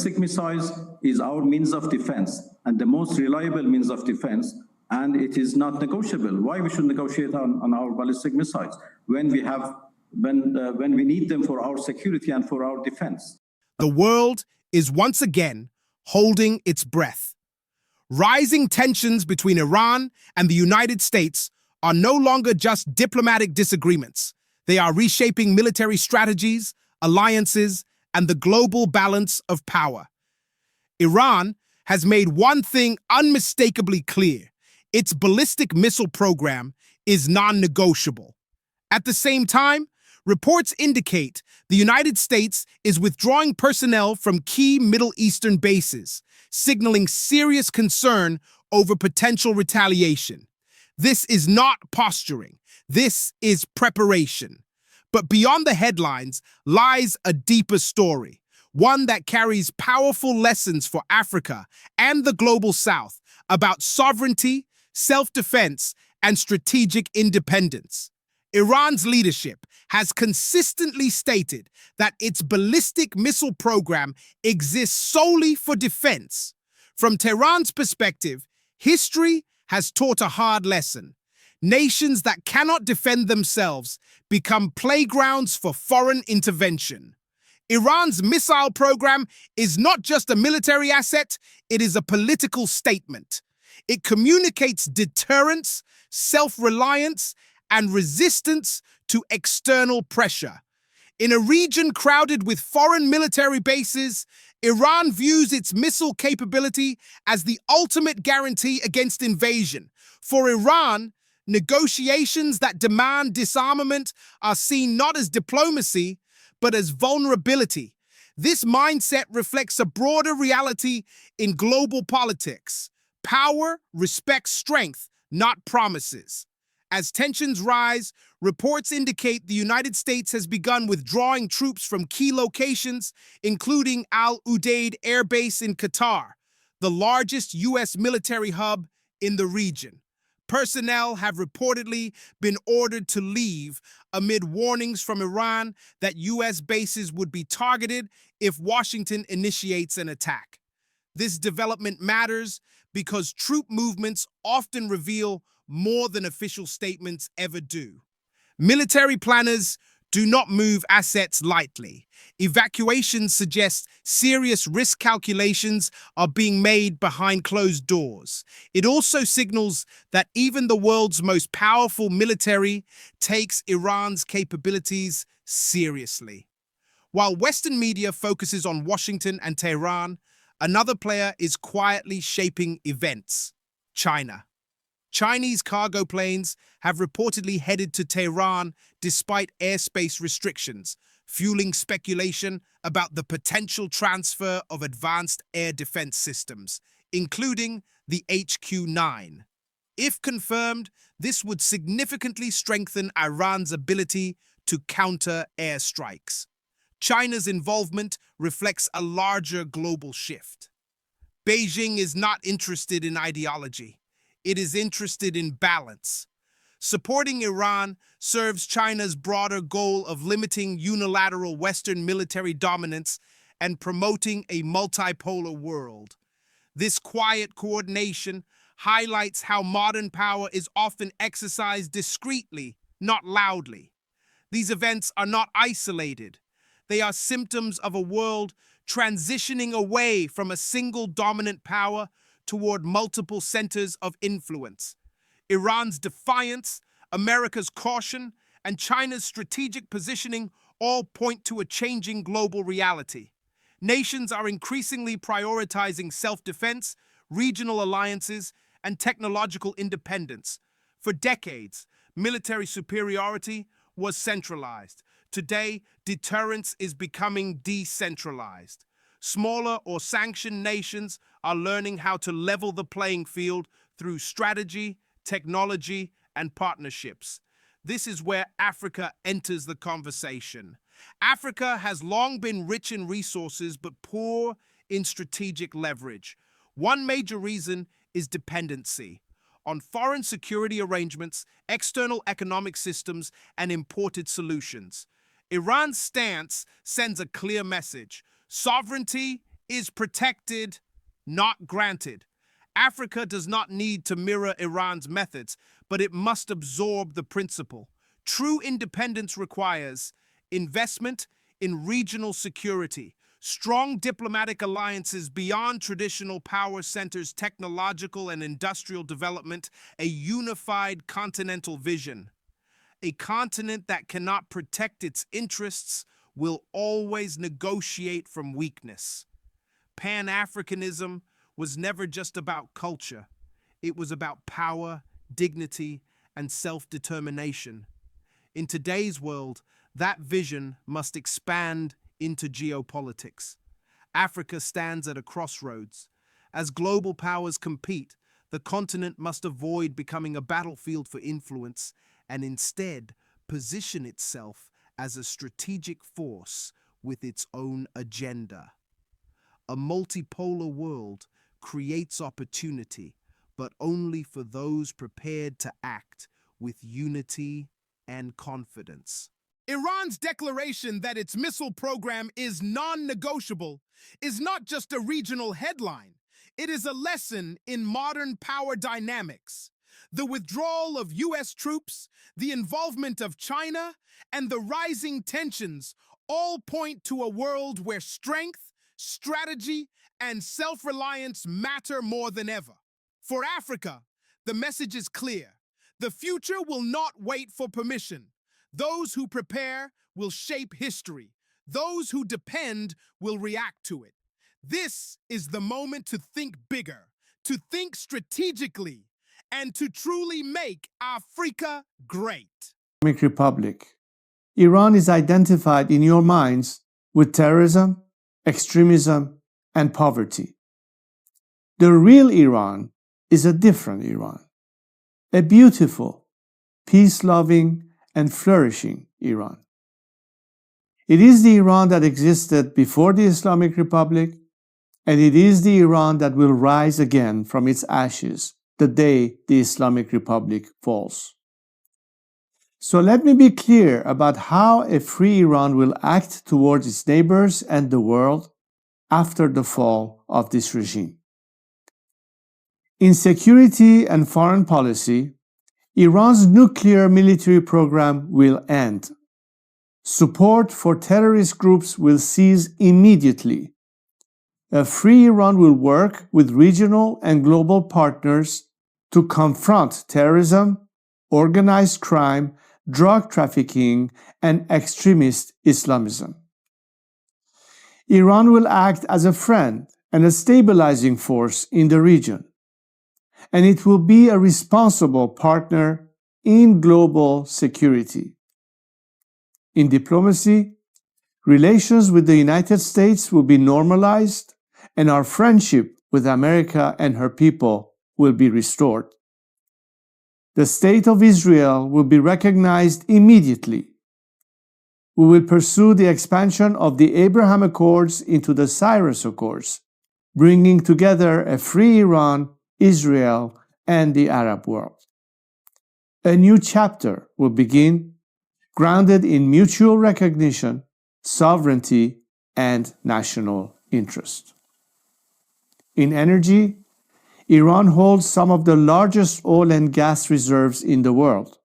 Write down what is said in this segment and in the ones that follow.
missiles is our means of defense and the most reliable means of defense, and it is not negotiable. Why we should negotiate on our ballistic missiles when we need them for our security and for our defense? The world is once again holding its breath. Rising tensions between Iran and the United States are no longer just diplomatic disagreements. They are reshaping military strategies, alliances, and the global balance of power. Iran has made one thing unmistakably clear: its ballistic missile program is non-negotiable. At the same time, reports indicate the United States is withdrawing personnel from key Middle Eastern bases, signaling serious concern over potential retaliation. This is not posturing. This is preparation. But beyond the headlines lies a deeper story, one that carries powerful lessons for Africa and the global South about sovereignty, self-defense, and strategic independence. Iran's leadership has consistently stated that its ballistic missile program exists solely for defense. From Tehran's perspective, history has taught a hard lesson. Nations that cannot defend themselves become playgrounds for foreign intervention. Iran's missile program is not just a military asset, it is a political statement. It communicates deterrence, self-reliance, and resistance to external pressure. In a region crowded with foreign military bases, Iran views its missile capability as the ultimate guarantee against invasion. For Iran, negotiations that demand disarmament are seen not as diplomacy, but as vulnerability. This mindset reflects a broader reality in global politics. Power respects strength, not promises. As tensions rise, reports indicate the United States has begun withdrawing troops from key locations, including Al Udeid Air Base in Qatar, the largest U.S. military hub in the region. Personnel have reportedly been ordered to leave amid warnings from Iran that U.S. bases would be targeted if Washington initiates an attack. This development matters because troop movements often reveal more than official statements ever do. Military planners do not move assets lightly. Evacuations suggest serious risk calculations are being made behind closed doors. It also signals that even the world's most powerful military takes Iran's capabilities seriously. While Western media focuses on Washington and Tehran, another player is quietly shaping events: China. Chinese cargo planes have reportedly headed to Tehran despite airspace restrictions, fueling speculation about the potential transfer of advanced air defense systems, including the HQ-9. If confirmed, this would significantly strengthen Iran's ability to counter airstrikes. China's involvement reflects a larger global shift. Beijing is not interested in ideology. It is interested in balance. Supporting Iran serves China's broader goal of limiting unilateral Western military dominance and promoting a multipolar world. This quiet coordination highlights how modern power is often exercised discreetly, not loudly. These events are not isolated. They are symptoms of a world transitioning away from a single dominant power toward multiple centers of influence. Iran's defiance, America's caution, and China's strategic positioning all point to a changing global reality. Nations are increasingly prioritizing self-defense, regional alliances, and technological independence. For decades, military superiority was centralized. Today, deterrence is becoming decentralized. Smaller or sanctioned nations are learning how to level the playing field through strategy, technology, and partnerships. This is where Africa enters the conversation. Africa has long been rich in resources but poor in strategic leverage. One major reason is dependency on foreign security arrangements, external economic systems, and imported solutions. Iran's stance sends a clear message: sovereignty is protected, not granted. Africa does not need to mirror Iran's methods, but it must absorb the principle. True independence requires investment in regional security, strong diplomatic alliances beyond traditional power centers, technological and industrial development, a unified continental vision. A continent that cannot protect its interests will always negotiate from weakness. Pan-Africanism was never just about culture. It was about power, dignity, and self-determination. In today's world, that vision must expand into geopolitics. Africa stands at a crossroads. As global powers compete, the continent must avoid becoming a battlefield for influence and instead position itself as a strategic force with its own agenda. A multipolar world creates opportunity, but only for those prepared to act with unity and confidence. Iran's declaration that its missile program is non-negotiable is not just a regional headline. It is a lesson in modern power dynamics. The withdrawal of U.S. troops, the involvement of China, and the rising tensions all point to a world where strength, strategy, and self-reliance matter more than ever. For Africa, the message is clear. The future will not wait for permission. Those who prepare will shape history. Those who depend will react to it. This is the moment to think bigger, to think strategically, and to truly make Africa great. Islamic Republic. Iran is identified in your minds with terrorism, extremism, and poverty. The real Iran is a different Iran, a beautiful, peace-loving, and flourishing Iran. It is the Iran that existed before the Islamic Republic, and it is the Iran that will rise again from its ashes the day the Islamic Republic falls. So let me be clear about how a free Iran will act towards its neighbors and the world after the fall of this regime. In security and foreign policy, Iran's nuclear military program will end. Support for terrorist groups will cease immediately. A free Iran will work with regional and global partners to confront terrorism, organized crime, drug trafficking, and extremist Islamism. Iran will act as a friend and a stabilizing force in the region, and it will be a responsible partner in global security. In diplomacy, relations with the United States will be normalized, and our friendship with America and her people will be restored. The State of Israel will be recognized immediately. We will pursue the expansion of the Abraham Accords into the Cyrus Accords, bringing together a free Iran, Israel, and the Arab world. A new chapter will begin, grounded in mutual recognition, sovereignty, and national interest. In energy, Iran holds some of the largest oil and gas reserves in the world.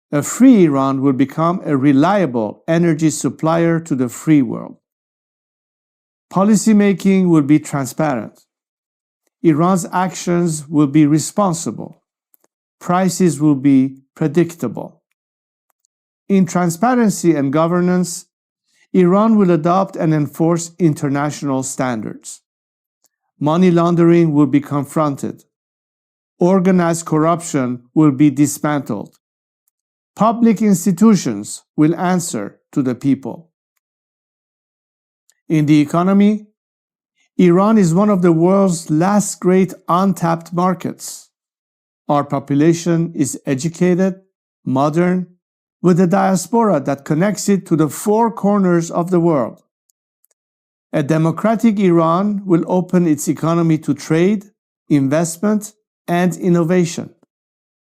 A free Iran will become a reliable energy supplier to the free world. Policymaking will be transparent. Iran's actions will be responsible. Prices will be predictable. In transparency and governance, Iran will adopt and enforce international standards. Money laundering will be confronted. Organized corruption will be dismantled. Public institutions will answer to the people. In the economy, Iran is one of the world's last great untapped markets. Our population is educated, modern, with a diaspora that connects it to the four corners of the world. A democratic Iran will open its economy to trade, investment, and innovation,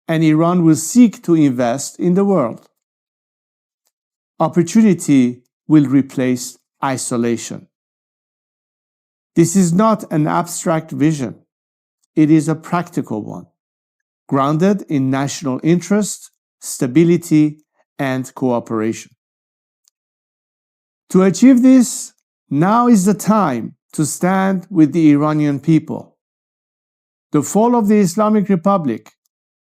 and Iran will seek to invest in the world. Opportunity will replace isolation. This is not an abstract vision. It is a practical one, grounded in national interest, stability, and cooperation. To achieve this, now is the time to stand with the Iranian people. The fall of the Islamic Republic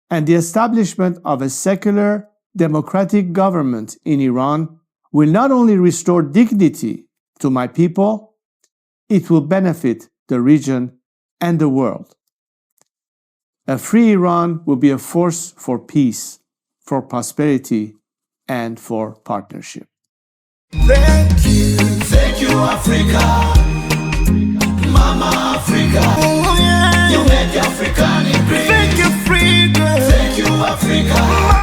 and the establishment of a secular, democratic government in Iran will not only restore dignity to my people, it will benefit the region and the world. A free Iran will be a force for peace, for prosperity, and for partnership. Thank you, Africa, Mama Africa. Oh, yeah. You make African great. Thank you, freedom. Thank you, Africa.